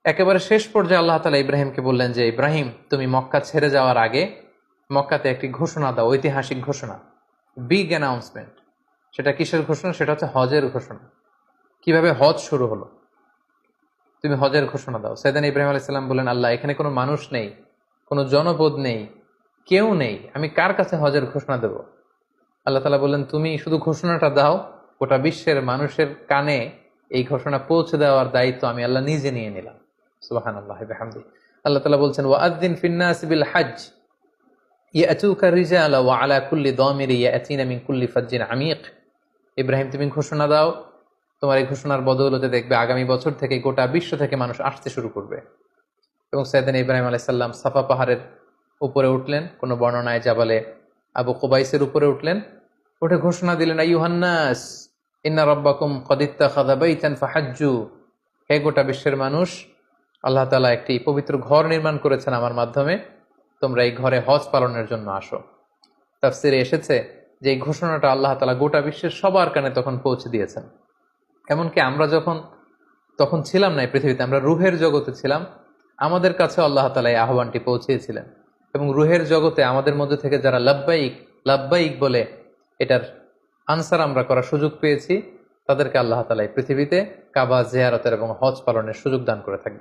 একেবারে শেষ পর্যায়ে আল্লাহ তাআলা ইব্রাহিমকে বললেন যে, ইব্রাহিম, তুমি মক্কা ছেড়ে যাওয়ার আগে মক্কাতে একটি ঘোষণা দাও, ঐতিহাসিক ঘোষণা, বিগ অ্যানাউন্সমেন্ট। সেটা কিসের ঘোষণা? সেটা হচ্ছে হজের ঘোষণা। কিভাবে হজ শুরু হলো, তুমি হজের ঘোষণা দাও। সাইয়েদনা ইব্রাহিম আলাইহিস সালাম বললেন, আল্লাহ, এখানে কোনো মানুষ নেই, কোনো জনপদ নেই, কেউ নেই, আমি কার কাছে হজের ঘোষণা দেব? আল্লাহ তাআলা বললেন, তুমি শুধু ঘোষণাটা দাও, গোটা বিশ্বের মানুষের কানে এই ঘোষণা পৌঁছে দেওয়ার দায়িত্ব আমি আল্লাহ নিজে নিয়ে নিলাম। সুবহানাল্লাহি ওয়া বিহামদিহি। আল্লাহ তাআলা বলছেন, ওয়াআযযিন ফিন-নাসি বিল-হজ্জ ইয়াতুকা রিজালা ওয়া আলা কুল্লি দামিরি ইয়াতিনা মিন কুল্লি ফাজ্জিন আমিক। ইব্রাহিম, তুমি ঘোষণা দাও, তোমার এই ঘোষণার বদৌলতে দেখবে আগামী বছর থেকে গোটা বিশ্ব থেকে মানুষ আসতে শুরু করবে। এবং সাইয়েদনা ইব্রাহিম আলাইহিস সালাম সাফা পাহাড়ের উপরে উঠলেন, কোনো বর্ণনায় জাবালে আবু কুবাইসের উপরে উঠলেন, উঠে ঘোষণা দিলেন, আইয়ুহান নাস ইন্না রাব্বাকুম ক্বাদ ইত্তাখাযা বাইতান ফাহাজ্জু। হে গোটা বিশ্বের মানুষ, আল্লাহ তাআলা একটি পবিত্র ঘর নির্মাণ করেছেন আমার মাধ্যমে, তোমরা এই ঘরে হজ পালনের জন্য আসো। তাফসিরে এসেছে যে এই ঘোষণাটা আল্লাহ তাআলা গোটা বিশ্বের সবার কানে তখন পৌঁছে দিয়েছেন। এমনকি আমরা তখন ছিলাম না এই পৃথিবীতে, আমরা রুহের জগতে ছিলাম, আমাদের কাছে আল্লাহ তাআলা এই আহ্বানটি পৌঁছিয়েছিলেন। এবং রুহের জগতে আমাদের মধ্যে থেকে যারা লাব্বাইক লাব্বাইক বলে এটার আনসার আমরা করার সুযোগ পেয়েছি, তাদেরকে আল্লাহ তাআলা এই পৃথিবীতে কাবা জিয়ারতের এবং হজ পালনের সুযোগ দান করে থাকবেন।